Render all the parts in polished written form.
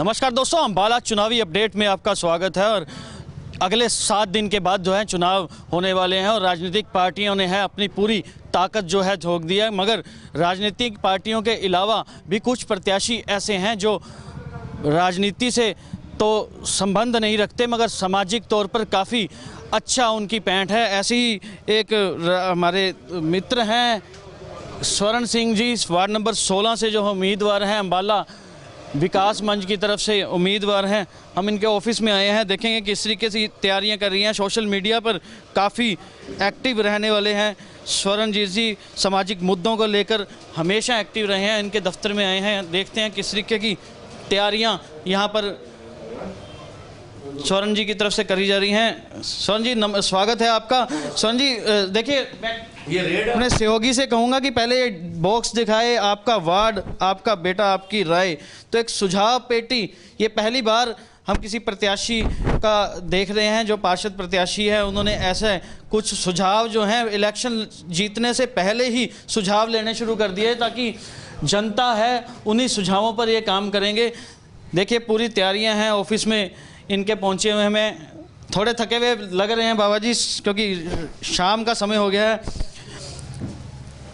नमस्कार दोस्तों, अम्बाला चुनावी अपडेट में आपका स्वागत है। और अगले 7 दिन के बाद जो है चुनाव होने वाले हैं और राजनीतिक पार्टियों ने है अपनी पूरी ताकत जो है झोंक दी है। मगर राजनीतिक पार्टियों के अलावा भी कुछ प्रत्याशी ऐसे हैं जो राजनीति से तो संबंध नहीं रखते मगर सामाजिक तौर पर काफ़ी अच्छा उनकी पैंठ है। ऐसे ही एक हमारे मित्र हैं स्वर्ण सिंह जी, वार्ड नंबर 16 से जो उम्मीदवार हैं, अम्बाला विकास मंच की तरफ से उम्मीदवार हैं। हम इनके ऑफिस में आए हैं, देखेंगे किस तरीके से तैयारियां कर रही हैं। सोशल मीडिया पर काफ़ी एक्टिव रहने वाले हैं स्वर्ण जी। सामाजिक मुद्दों को लेकर हमेशा एक्टिव रहे हैं। इनके दफ्तर में आए हैं, देखते हैं किस तरीके की तैयारियां यहाँ पर स्वर्ण जी की तरफ से करी जा रही हैं। स्वर्ण जी स्वागत है आपका। स्वर्ण जी देखिए, ये अपने सहयोगी से कहूँगा कि पहले बॉक्स दिखाए, आपका वार्ड, आपका बेटा, आपकी राय। तो एक सुझाव पेटी, ये पहली बार हम किसी प्रत्याशी का देख रहे हैं जो पार्षद प्रत्याशी है, उन्होंने ऐसे कुछ सुझाव जो हैं इलेक्शन जीतने से पहले ही सुझाव लेने शुरू कर दिए ताकि जनता है उन्हीं सुझावों पर ये काम करेंगे। देखिए पूरी तैयारियां हैं ऑफिस में इनके पहुंचे हुए। हमें थोड़े थके हुए लग रहे हैं बाबा जी क्योंकि शाम का समय हो गया है।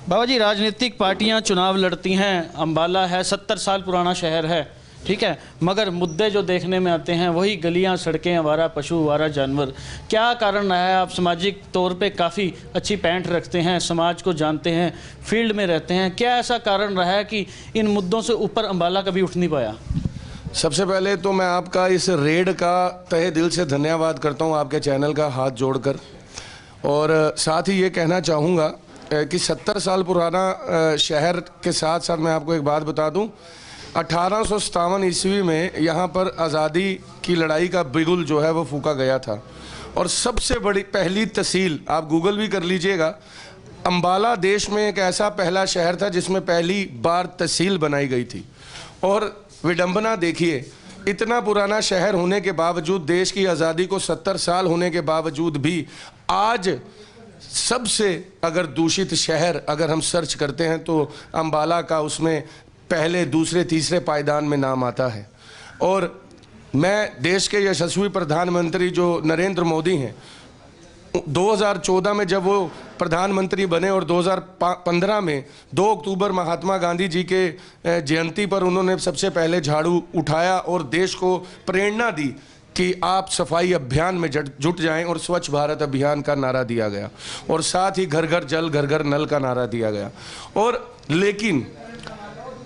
बाबा जी, राजनीतिक पार्टियां चुनाव लड़ती हैं, अम्बाला है 70 साल पुराना शहर है, ठीक है, मगर मुद्दे जो देखने में आते हैं वही गलियां, सड़कें, आवारा पशु, आवारा जानवर। क्या कारण रहा है? आप सामाजिक तौर पे काफ़ी अच्छी पैंठ रखते हैं, समाज को जानते हैं, फील्ड में रहते हैं, क्या ऐसा कारण रहा है कि इन मुद्दों से ऊपर अम्बाला कभी उठ नहीं पाया? सबसे पहले तो मैं आपका इस रेड का तहे दिल से धन्यवाद करता हूं, आपके चैनल का हाथ जोड़कर। और साथ ही ये कहना चाहूँगा कि 70 साल पुराना शहर के साथ साथ मैं आपको एक बात बता दूं, 1857 ईस्वी में यहाँ पर आज़ादी की लड़ाई का बिगुल जो है वो फूंका गया था। और सबसे बड़ी पहली तहसील, आप गूगल भी कर लीजिएगा, अम्बाला देश में एक ऐसा पहला शहर था जिसमें पहली बार तहसील बनाई गई थी। और विडंबना देखिए, इतना पुराना शहर होने के बावजूद, देश की आज़ादी को 70 साल होने के बावजूद भी आज सबसे अगर दूषित शहर अगर हम सर्च करते हैं तो अम्बाला का उसमें पहले, दूसरे, तीसरे पायदान में नाम आता है। और मैं देश के यशस्वी प्रधानमंत्री जो नरेंद्र मोदी हैं, 2014 में जब वो प्रधानमंत्री बने और 2015 में 2 अक्टूबर महात्मा गांधी जी के जयंती पर उन्होंने सबसे पहले झाड़ू उठाया और देश को प्रेरणा दी कि आप सफाई अभियान में जुट जाएं, और स्वच्छ भारत अभियान का नारा दिया गया। और साथ ही घर घर जल, घर घर नल का नारा दिया गया। और लेकिन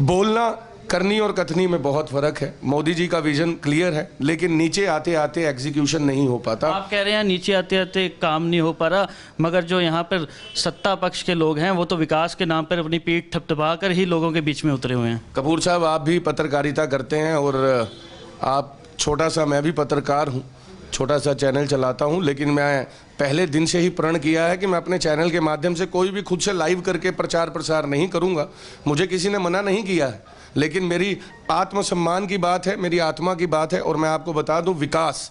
बोलना, करनी और कथनी में बहुत फर्क है। मोदी जी का विजन क्लियर है लेकिन नीचे आते आते एग्जीक्यूशन नहीं हो पाता। आप कह रहे हैं नीचे आते आते काम नहीं हो पा रहा, मगर जो यहाँ पर सत्ता पक्ष के लोग हैं वो तो विकास के नाम पर अपनी पीठ थपथपा कर ही लोगों के बीच में उतरे हुए हैं। कपूर साहब, आप भी पत्रकारिता करते हैं और आप छोटा सा, मैं भी पत्रकार हूँ, छोटा सा चैनल चलाता हूँ, लेकिन मैं पहले दिन से ही प्रण किया है कि मैं अपने चैनल के माध्यम से कोई भी खुद से लाइव करके प्रचार प्रसार नहीं करूँगा। मुझे किसी ने मना नहीं किया है, लेकिन मेरी आत्मसम्मान की बात है, मेरी आत्मा की बात है। और मैं आपको बता दूं, विकास,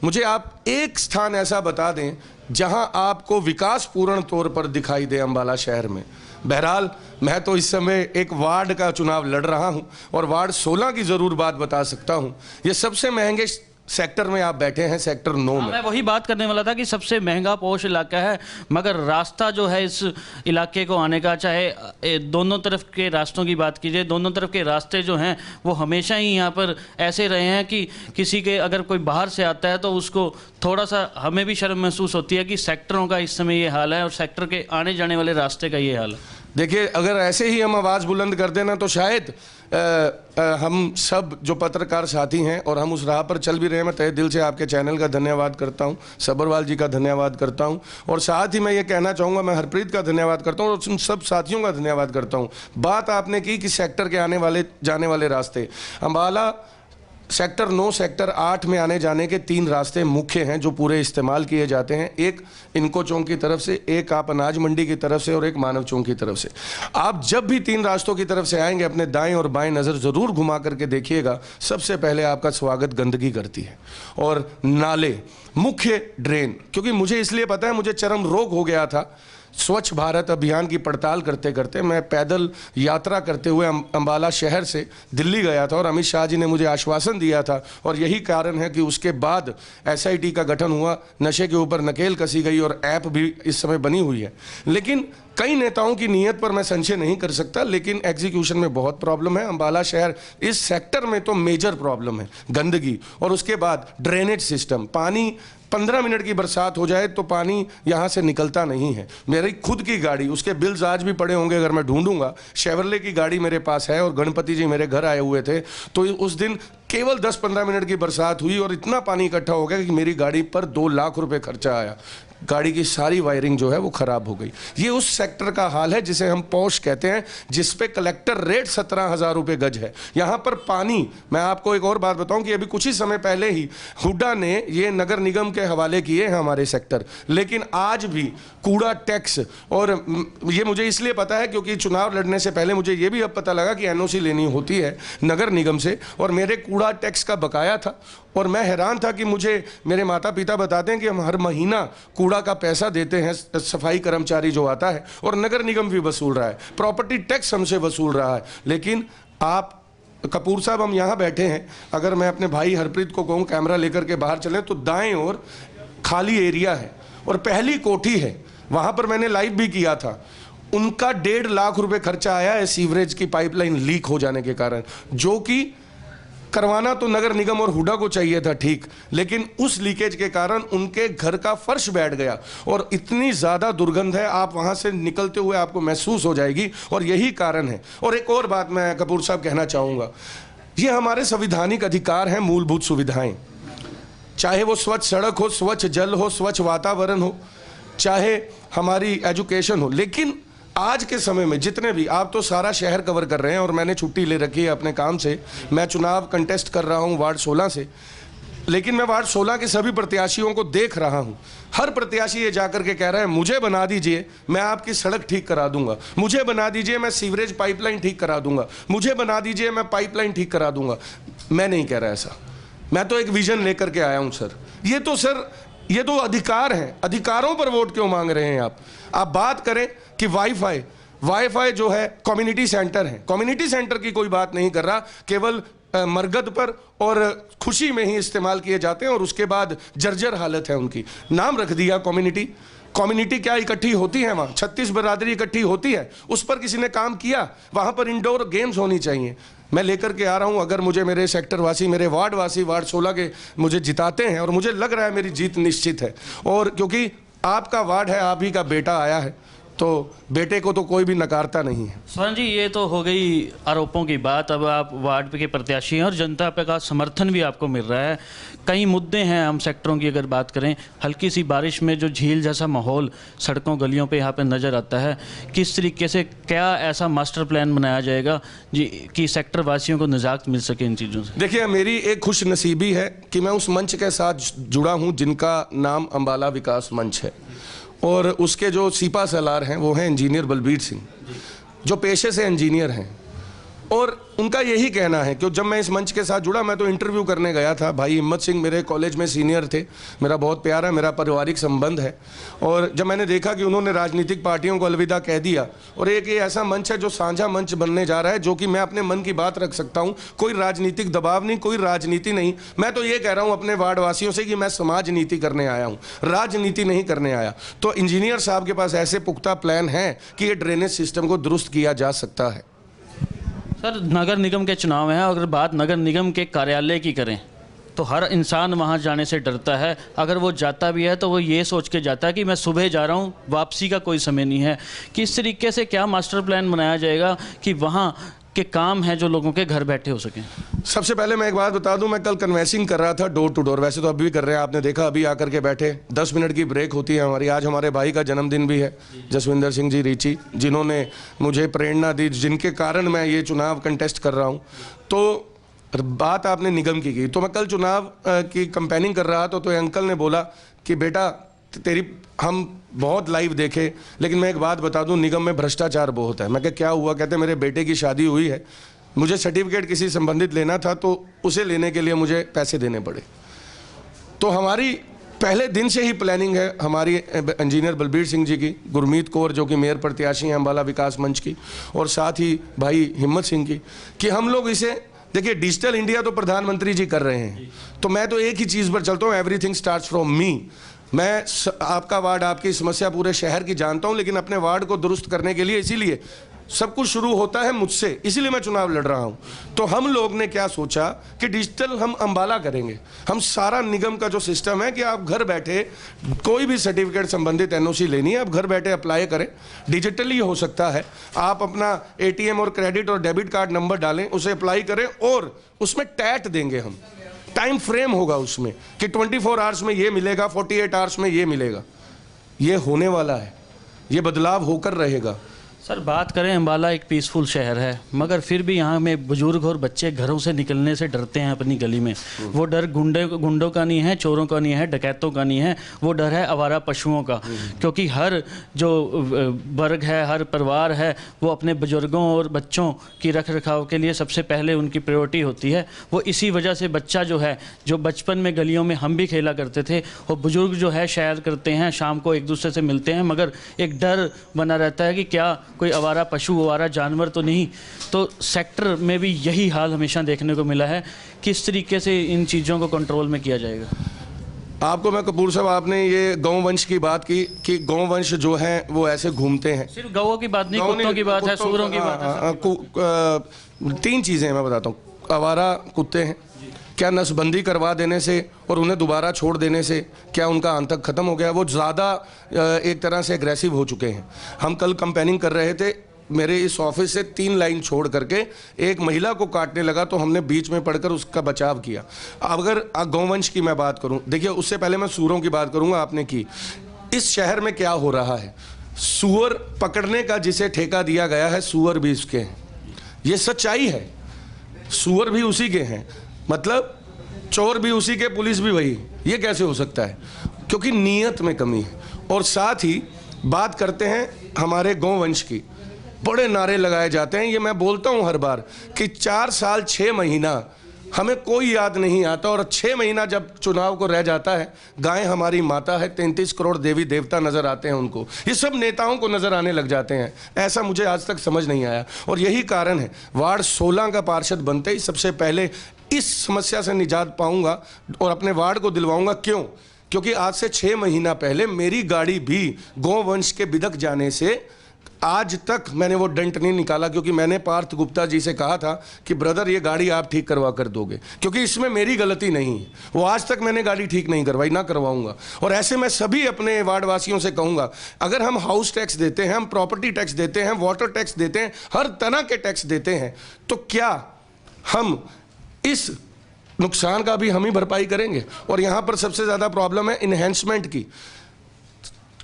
मुझे आप एक स्थान ऐसा बता दें जहां आपको विकास पूर्ण तौर पर दिखाई दे अम्बाला शहर में। बहरहाल मैं तो इस समय एक वार्ड का चुनाव लड़ रहा हूं और वार्ड 16 की ज़रूर बात बता सकता हूं। ये सबसे महंगे सेक्टर में आप बैठे हैं, सेक्टर 9 में। मैं वही बात करने वाला था कि सबसे महंगा पोश इलाका है, मगर रास्ता जो है इस इलाके को आने का, चाहे दोनों तरफ के रास्तों की बात कीजिए, दोनों तरफ के रास्ते जो हैं वो हमेशा ही यहाँ पर ऐसे रहे हैं कि किसी के अगर कोई बाहर से आता है तो उसको थोड़ा सा, हमें भी शर्म महसूस होती है कि सेक्टरों का इस समय ये हाल है और सेक्टर के आने जाने वाले रास्ते का ये हाल है। देखिए, अगर ऐसे ही हम आवाज़ बुलंद कर देना तो शायद हम सब जो पत्रकार साथी हैं और हम उस राह पर चल भी रहे हैं। मैं तहे दिल से आपके चैनल का धन्यवाद करता हूं, सब्रवाल जी का धन्यवाद करता हूं, और साथ ही मैं ये कहना चाहूँगा, मैं हरप्रीत का धन्यवाद करता हूं और उन सब साथियों का धन्यवाद करता हूं। बात आपने की कि सेक्टर के आने वाले जाने वाले रास्ते, अम्बाला सेक्टर 9, सेक्टर 8 में आने जाने के 3 रास्ते मुख्य हैं जो पूरे इस्तेमाल किए जाते हैं। एक इनको चौक की तरफ से, एक आप अनाज मंडी की तरफ से और एक मानव चौक की तरफ से। आप जब भी 3 रास्तों की तरफ से आएंगे अपने दाएं और बाएं नज़र ज़रूर घुमा करके देखिएगा। सबसे पहले आपका स्वागत गंदगी करती है और नाले, मुख्य ड्रेन, क्योंकि मुझे इसलिए पता है, मुझे चरम रोग हो गया था स्वच्छ भारत अभियान की पड़ताल करते करते मैं पैदल यात्रा करते हुए अंबाला शहर से दिल्ली गया था और अमित शाह जी ने मुझे आश्वासन दिया था, और यही कारण है कि उसके बाद SIT का गठन हुआ, नशे के ऊपर नकेल कसी गई और ऐप भी इस समय बनी हुई है। लेकिन कई नेताओं की नीयत पर मैं संशय नहीं कर सकता, लेकिन एग्जीक्यूशन में बहुत प्रॉब्लम है। अंबाला शहर इस सेक्टर में तो मेजर प्रॉब्लम है, गंदगी, और उसके बाद ड्रेनेज सिस्टम। पानी 15 मिनट की बरसात हो जाए तो पानी यहाँ से निकलता नहीं है। मेरी खुद की गाड़ी, उसके बिल्स आज भी पड़े होंगे अगर मैं ढूंढूंगा, शेवरले की गाड़ी मेरे पास है, और गणपति जी मेरे घर आए हुए थे तो उस दिन केवल 10-15 मिनट की बरसात हुई और इतना पानी इकट्ठा हो गया कि मेरी गाड़ी पर 2 लाख रुपए खर्चा आया। गाड़ी की सारी वायरिंग जो है वो खराब हो गई। ये उस सेक्टर का हाल है जिसे हम पॉश कहते हैं, जिस पे कलेक्टर रेट 17,000 रुपये गज है। यहाँ पर पानी, मैं आपको एक और बात बताऊं कि अभी कुछ ही समय पहले ही हुड्डा ने ये नगर निगम के हवाले किए हैं हमारे सेक्टर, लेकिन आज भी कूड़ा टैक्स, और ये मुझे इसलिए पता है क्योंकि चुनाव लड़ने से पहले मुझे ये भी अब पता लगा कि NOC लेनी होती है नगर निगम से, और मेरे कूड़ा टैक्स का बकाया था। और मैं हैरान था कि मुझे मेरे माता पिता बताते हैं कि हम हर महीना कूड़ा का पैसा देते हैं, सफाई कर्मचारी जो आता है, और नगर निगम भी वसूल रहा है, प्रॉपर्टी टैक्स हमसे वसूल रहा है। लेकिन आप कपूर साहब, हम यहाँ बैठे हैं, अगर मैं अपने भाई हरप्रीत को कहूँ कैमरा लेकर के बाहर चलें तो दाएं ओर खाली एरिया है और पहली कोठी है, वहाँ पर मैंने लाइव भी किया था। उनका 1.5 लाख रुपए खर्चा आया है सीवरेज की पाइपलाइन लीक हो जाने के कारण, जो कि करवाना तो नगर निगम और हुड्डा को चाहिए था, ठीक, लेकिन उस लीकेज के कारण उनके घर का फर्श बैठ गया और इतनी ज़्यादा दुर्गंध है, आप वहाँ से निकलते हुए आपको महसूस हो जाएगी, और यही कारण है। और एक और बात मैं कपूर साहब कहना चाहूँगा, ये हमारे संविधानिक अधिकार हैं, मूलभूत सुविधाएं, चाहे वो स्वच्छ सड़क हो, स्वच्छ जल हो, स्वच्छ वातावरण हो, चाहे हमारी एजुकेशन हो। लेकिन आज के समय में जितने भी, आप तो सारा शहर कवर कर रहे हैं और मैंने छुट्टी ले रखी है अपने काम से, मैं चुनाव कंटेस्ट कर रहा हूं वार्ड 16 से, लेकिन मैं वार्ड 16 के सभी प्रत्याशियों को देख रहा हूं। हर प्रत्याशी ये जाकर के कह रहा है मुझे बना दीजिए, मैं आपकी सड़क ठीक करा दूंगा, मुझे बना दीजिए, मैं सीवरेज पाइपलाइन ठीक करा दूंगा, मुझे बना दीजिए, मैं पाइपलाइन ठीक करा दूंगा। मैं नहीं कह रहा ऐसा, मैं तो एक विजन लेकर के आया हूं सर। ये तो अधिकार हैं, अधिकारों पर वोट क्यों मांग रहे हैं आप? आप बात करें कि वाईफाई जो है कम्युनिटी सेंटर है, कम्युनिटी सेंटर की कोई बात नहीं कर रहा, केवल मरगद पर और खुशी में ही इस्तेमाल किए जाते हैं, और उसके बाद जर्जर हालत है उनकी। नाम रख दिया कम्युनिटी क्या इकट्ठी होती है वहाँ? 36 बरादरी इकट्ठी होती है, उस पर किसी ने काम किया? वहाँ पर इंडोर गेम्स होनी चाहिए। मैं लेकर के आ रहा हूँ, अगर मुझे मेरे सेक्टर वासी, मेरे वार्ड वासी, वार्ड 16 के मुझे जिताते हैं, और मुझे लग रहा है मेरी जीत निश्चित है, और क्योंकि आपका वार्ड है, आप ही का बेटा आया है, तो बेटे को तो कोई भी नकारता नहीं है। स्वर्ण जी, ये तो हो गई आरोपों की बात। अब आप वार्ड पे के प्रत्याशी हैं और जनता पे का समर्थन भी आपको मिल रहा है। कई मुद्दे हैं, हम सेक्टरों की अगर बात करें, हल्की सी बारिश में जो झील जैसा माहौल सड़कों गलियों पे यहाँ पे नज़र आता है, किस तरीके से क्या ऐसा मास्टर प्लान बनाया जाएगा जी कि सेक्टर वासियों को निजात मिल सके इन चीज़ों से? देखिए, मेरी एक खुश नसीबी है कि मैं उस मंच के साथ जुड़ा हूँ जिनका नाम अंबाला विकास मंच है, और उसके जो सीपा सलार हैं वो हैं इंजीनियर बलबीर सिंह, जो पेशे से इंजीनियर हैं, और उनका यही कहना है कि जब मैं इस मंच के साथ जुड़ा, मैं तो इंटरव्यू करने गया था, भाई हिम्मत सिंह मेरे कॉलेज में सीनियर थे, मेरा बहुत प्यारा, मेरा पारिवारिक संबंध है, और जब मैंने देखा कि उन्होंने राजनीतिक पार्टियों को अलविदा कह दिया, और एक ये ऐसा मंच है जो साझा मंच बनने जा रहा है, जो कि मैं अपने मन की बात रख सकता हूँ, कोई राजनीतिक दबाव नहीं, कोई राजनीति नहीं। मैं तो ये कह रहा हूँ अपने वार्ड वासियों से कि मैं समाज नीति करने आया हूँ, राजनीति नहीं करने आया। तो इंजीनियर साहब के पास ऐसे पुख्ता प्लान हैं कि ये ड्रेनेज सिस्टम को दुरुस्त किया जा सकता है। सर, नगर निगम के चुनाव हैं, अगर बात नगर निगम के कार्यालय की करें तो हर इंसान वहां जाने से डरता है। अगर वो जाता भी है तो वो ये सोच के जाता है कि मैं सुबह जा रहा हूं, वापसी का कोई समय नहीं है। किस तरीके से क्या मास्टर प्लान बनाया जाएगा कि वहां के काम हैं जो लोगों के घर बैठे हो सकें? सबसे पहले मैं एक बात बता दूं, मैं कल कन्वेंसिंग कर रहा था डोर टू डोर, वैसे तो अभी भी कर रहे हैं, आपने देखा अभी आकर के बैठे, 10 मिनट की ब्रेक होती है हमारी। आज हमारे भाई का जन्मदिन भी है, जसविंदर सिंह जी रीची, जिन्होंने मुझे प्रेरणा दी, जिनके कारण मैं ये चुनाव कंटेस्ट कर रहा हूँ। तो बात आपने निगम की तो मैं कल चुनाव की कंपेनिंग कर रहा था, तो अंकल ने बोला कि बेटा तेरी हम बहुत लाइव देखे, लेकिन मैं एक बात बता दूं, निगम में भ्रष्टाचार बहुत है। मैं कहा क्या हुआ? कहते मेरे बेटे की शादी हुई है, मुझे सर्टिफिकेट किसी संबंधित लेना था, तो उसे लेने के लिए मुझे पैसे देने पड़े। तो हमारी पहले दिन से ही प्लानिंग है हमारी इंजीनियर बलबीर सिंह जी की, गुरमीत कौर जो कि मेयर प्रत्याशी हैं अम्बाला विकास मंच की, और साथ ही भाई हिम्मत सिंह की, कि हम लोग इसे देखिए, डिजिटल इंडिया तो प्रधानमंत्री जी कर रहे हैं, तो मैं तो एक ही चीज़ पर चलता हूँ, एवरीथिंग स्टार्ट्स फ्रॉम मी। मैं आपका वार्ड, आपकी समस्या पूरे शहर की जानता हूँ, लेकिन अपने वार्ड को दुरुस्त करने के लिए इसीलिए सब कुछ शुरू होता है मुझसे, इसीलिए मैं चुनाव लड़ रहा हूं। तो हम लोग ने क्या सोचा कि डिजिटल हम अंबाला करेंगे। हम सारा निगम का जो सिस्टम है कि आप घर बैठे कोई भी सर्टिफिकेट संबंधित एनओसी लेनी है, आप घर बैठे अप्लाई करें, डिजिटली हो सकता है। आप अपना एटीएम और क्रेडिट और डेबिट कार्ड नंबर डालें, उसे अप्लाई करें और उसमें टैट देंगे हम, टाइम फ्रेम होगा उसमें कि 24 आवर्स में ये मिलेगा, 48 आवर्स में ये मिलेगा। ये होने वाला है, ये बदलाव होकर रहेगा। सर, बात करें, अम्बाला एक पीसफुल शहर है, मगर फिर भी यहाँ में बुजुर्ग और बच्चे घरों से निकलने से डरते हैं अपनी गली में। वो डर गुंडों का नहीं है, चोरों का नहीं है, डकैतों का नहीं है, वो डर है आवारा पशुओं का। क्योंकि हर जो वर्ग है, हर परिवार है, वो अपने बुजुर्गों और बच्चों की रख रखाव के लिए सबसे पहले उनकी प्रायोरिटी होती है। वो इसी वजह से बच्चा जो है, जो बचपन में गलियों में हम भी खेला करते थे, और बुजुर्ग जो है सैर करते हैं, शाम को एक दूसरे से मिलते हैं, मगर एक डर बना रहता है कि क्या कोई आवारा पशु, आवारा जानवर तो नहीं। तो सेक्टर में भी यही हाल हमेशा देखने को मिला है। किस तरीके से इन चीज़ों को कंट्रोल में किया जाएगा? आपको मैं, कपूर साहब, आपने ये गौवंश की बात की कि गौवंश जो है वो ऐसे घूमते हैं। सिर्फ गौओं की बात नहीं, कुत्तों की बात है, सूरों की बात है। 3 चीज़ें मैं बताता हूँ। आवारा कुत्ते हैं, क्या नसबंदी करवा देने से और उन्हें दोबारा छोड़ देने से क्या उनका आतंक खत्म हो गया? वो ज़्यादा एक तरह से एग्रेसिव हो चुके हैं। हम कल कंपेनिंग कर रहे थे, मेरे इस ऑफिस से 3 लाइन छोड़ करके एक महिला को काटने लगा, तो हमने बीच में पड़कर उसका बचाव किया। अगर गौवंश की मैं बात करूं, देखिए, उससे पहले मैं सूरों की बात करूंगा। आपने की, इस शहर में क्या हो रहा है, सूअर पकड़ने का जिसे ठेका दिया गया है, सूअर भी उसके हैं। ये सच्चाई है, सूअर भी उसी के हैं, मतलब चोर भी उसी के, पुलिस भी वही। ये कैसे हो सकता है? क्योंकि नीयत में कमी है। और साथ ही बात करते हैं हमारे गौवंश की, बड़े नारे लगाए जाते हैं। ये मैं बोलता हूं हर बार कि 4 साल 6 महीना हमें कोई याद नहीं आता, और 6 महीना जब चुनाव को रह जाता है, गाय हमारी माता है, 33 करोड़ देवी देवता नजर आते हैं उनको, ये सब नेताओं को नजर आने लग जाते हैं। ऐसा मुझे आज तक समझ नहीं आया, और यही कारण है वार्ड 16 का पार्षद बनते ही सबसे पहले इस समस्या से निजात पाऊंगा और अपने वार्ड को दिलवाऊंगा। क्यों? क्योंकि आज से 6 महीना पहले मेरी गाड़ी भी गौवंश के बिदक जाने से आज तक मैंने वो डेंट नहीं निकाला, क्योंकि मैंने पार्थ गुप्ता जी से कहा था कि ब्रदर, ये गाड़ी आप ठीक करवा कर दोगे, क्योंकि इसमें मेरी गलती नहीं है। वो आज तक मैंने गाड़ी ठीक नहीं करवाई, ना करवाऊंगा। और ऐसे मैं सभी अपने वार्ड वासियों से कहूंगा, अगर हम हाउस टैक्स देते हैं, हम प्रॉपर्टी टैक्स देते हैं, वाटर टैक्स देते हैं, हर तरह के टैक्स देते हैं, तो क्या हम इस नुकसान का भी हम ही भरपाई करेंगे? और यहां पर सबसे ज्यादा प्रॉब्लम है इन्हेंसमेंट की।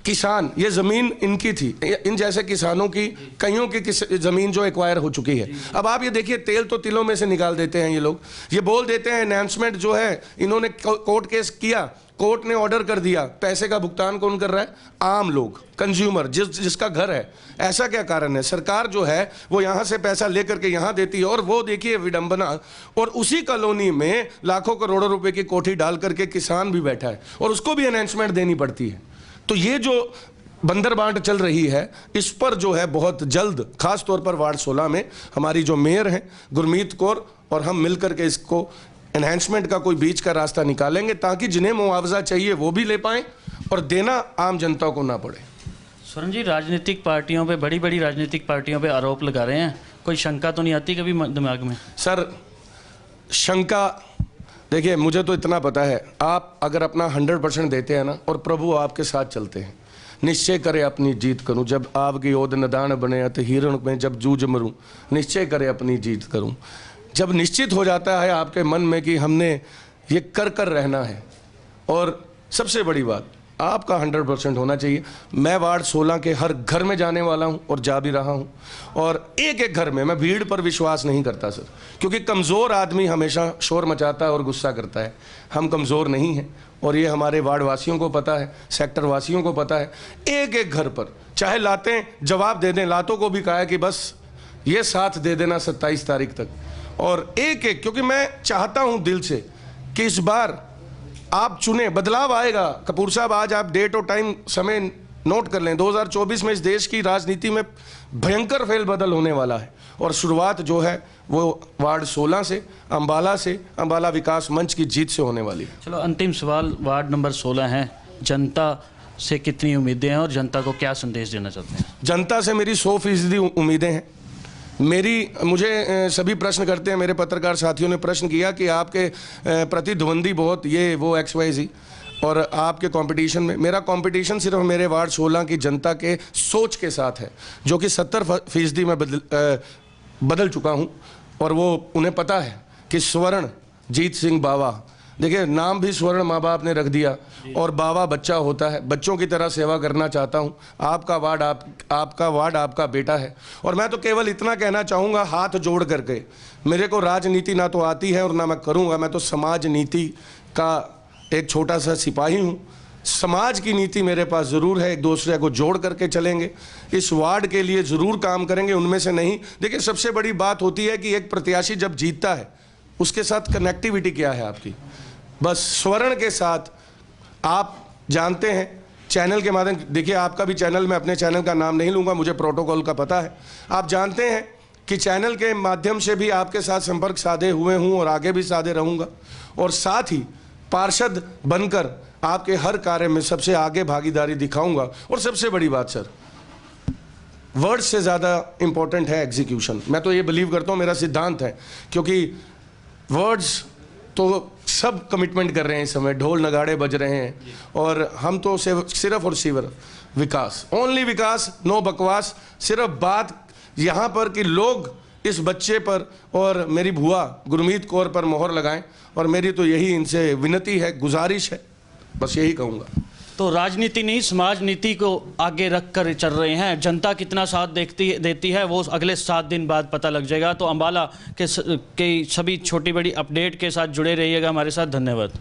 किसान, ये ज़मीन इनकी थी, इन जैसे किसानों की कईयों की ज़मीन जो एक्वायर हो चुकी है। अब आप ये देखिए, तेल तो तिलों में से निकाल देते हैं ये लोग। ये बोल देते हैं एनहांसमेंट जो है, इन्होंने कोर्ट केस किया, कोर्ट ने ऑर्डर कर दिया, पैसे का भुगतान कौन कर रहा है? आम लोग, कंज्यूमर, जिसका घर है। ऐसा क्या कारण है? सरकार जो है वो यहाँ से पैसा लेकर के यहाँ देती है, और वो देखिए विडंबना, और उसी कॉलोनी में लाखों करोड़ों रुपए की कोठी डाल करके किसान भी बैठा है, और उसको भी एनहांसमेंट देनी पड़ती है। तो ये जो बंदर बांट चल रही है, इस पर जो है बहुत जल्द, खास तौर पर वार्ड 16 में हमारी जो मेयर हैं गुरमीत कौर और हम मिलकर के इसको एनहांसमेंट का कोई बीच का रास्ता निकालेंगे, ताकि जिन्हें मुआवजा चाहिए वो भी ले पाएं और देना आम जनता को ना पड़े। स्वर्ण जी, राजनीतिक पार्टियों पे, बड़ी बड़ी राजनीतिक पार्टियों पे आरोप लगा रहे हैं, कोई शंका तो नहीं आती कभी दिमाग में? सर, शंका, देखिए, मुझे तो इतना पता है, आप अगर अपना 100% देते हैं ना, और प्रभु आपके साथ चलते हैं, निश्चय करे अपनी जीत करूं, जब आपकी ओद नदान बने तो हिरण में जब जूझ मरूं, निश्चय करे अपनी जीत करूं। जब निश्चित हो जाता है आपके मन में कि हमने ये कर रहना है, और सबसे बड़ी बात, आपका 100% होना चाहिए। मैं वार्ड 16 के हर घर में जाने वाला हूं और जा भी रहा हूं, और एक एक घर में, मैं भीड़ पर विश्वास नहीं करता सर, क्योंकि कमज़ोर आदमी हमेशा शोर मचाता है और गुस्सा करता है। हम कमज़ोर नहीं हैं, और ये हमारे वार्ड वासियों को पता है, सेक्टर वासियों को पता है। एक एक घर पर चाहे लातें जवाब दे दें, लातों को भी कहा है कि बस ये साथ दे देना 27 तारीख तक, और एक एक, क्योंकि मैं चाहता हूं दिल से कि इस बार आप चुने, बदलाव आएगा। कपूर साहब, आज आप डेट और टाइम समय नोट कर लें, 2024 में इस देश की राजनीति में भयंकर फेरबदल होने वाला है। और शुरुआत जो है वो वार्ड 16 से, अंबाला से, अंबाला विकास मंच की जीत से होने वाली है। चलो अंतिम सवाल, वार्ड नंबर 16 है, जनता से कितनी उम्मीदें हैं और जनता को क्या संदेश देना चाहते हैं? जनता से मेरी 100% उम्मीदें हैं। मुझे सभी प्रश्न करते हैं, मेरे पत्रकार साथियों ने प्रश्न किया कि आपके प्रतिद्वंदी बहुत ये वो XYZ, और आपके कंपटीशन में, मेरा कंपटीशन सिर्फ मेरे वार्ड 16 की जनता के सोच के साथ है, जो कि 70% में बदल चुका हूं। और वो उन्हें पता है कि स्वर्ण जीत सिंह बावा, देखिए नाम भी स्वर्ण माँ बाप ने रख दिया, और बावा बच्चा होता है, बच्चों की तरह सेवा करना चाहता हूं। आपका वार्ड आपका बेटा है। और मैं तो केवल इतना कहना चाहूँगा, हाथ जोड़ करके, मेरे को राजनीति ना तो आती है और ना मैं करूँगा, मैं तो समाज नीति का एक छोटा सा सिपाही हूँ। समाज की नीति मेरे पास ज़रूर है, एक दूसरे को जोड़ करके चलेंगे, इस वार्ड के लिए ज़रूर काम करेंगे, उनमें से नहीं। देखिए सबसे बड़ी बात होती है कि एक प्रत्याशी जब जीतता है उसके साथ कनेक्टिविटी क्या है आपकी, बस स्वर्ण के साथ। आप जानते हैं चैनल के माध्यम, देखिए आपका भी चैनल, मैं अपने चैनल का नाम नहीं लूँगा, मुझे प्रोटोकॉल का पता है। आप जानते हैं कि चैनल के माध्यम से भी आपके साथ संपर्क साधे हुए हूँ और आगे भी साधे रहूँगा, और साथ ही पार्षद बनकर आपके हर कार्य में सबसे आगे भागीदारी दिखाऊंगा। और सबसे बड़ी बात सर, वर्ड्स से ज़्यादा इंपॉर्टेंट है एग्जीक्यूशन। मैं तो ये बिलीव करता हूँ, मेरा सिद्धांत है, क्योंकि वर्ड्स तो सब कमिटमेंट कर रहे हैं इस समय, ढोल नगाड़े बज रहे हैं, और हम तो सिर्फ और सिर्फ विकास, ओनली विकास, नो बकवास। सिर्फ बात यहाँ पर कि लोग इस बच्चे पर और मेरी भुआ गुरमीत कौर पर मोहर लगाएं, और मेरी तो यही इनसे विनती है, गुजारिश है, बस यही कहूँगा। तो राजनीति नहीं, समाज नीति को आगे रख कर चल रहे हैं। जनता कितना साथ देती है वो अगले 7 दिन बाद पता लग जाएगा। तो अंबाला के सभी छोटी बड़ी अपडेट के साथ जुड़े रहिएगा हमारे साथ। धन्यवाद।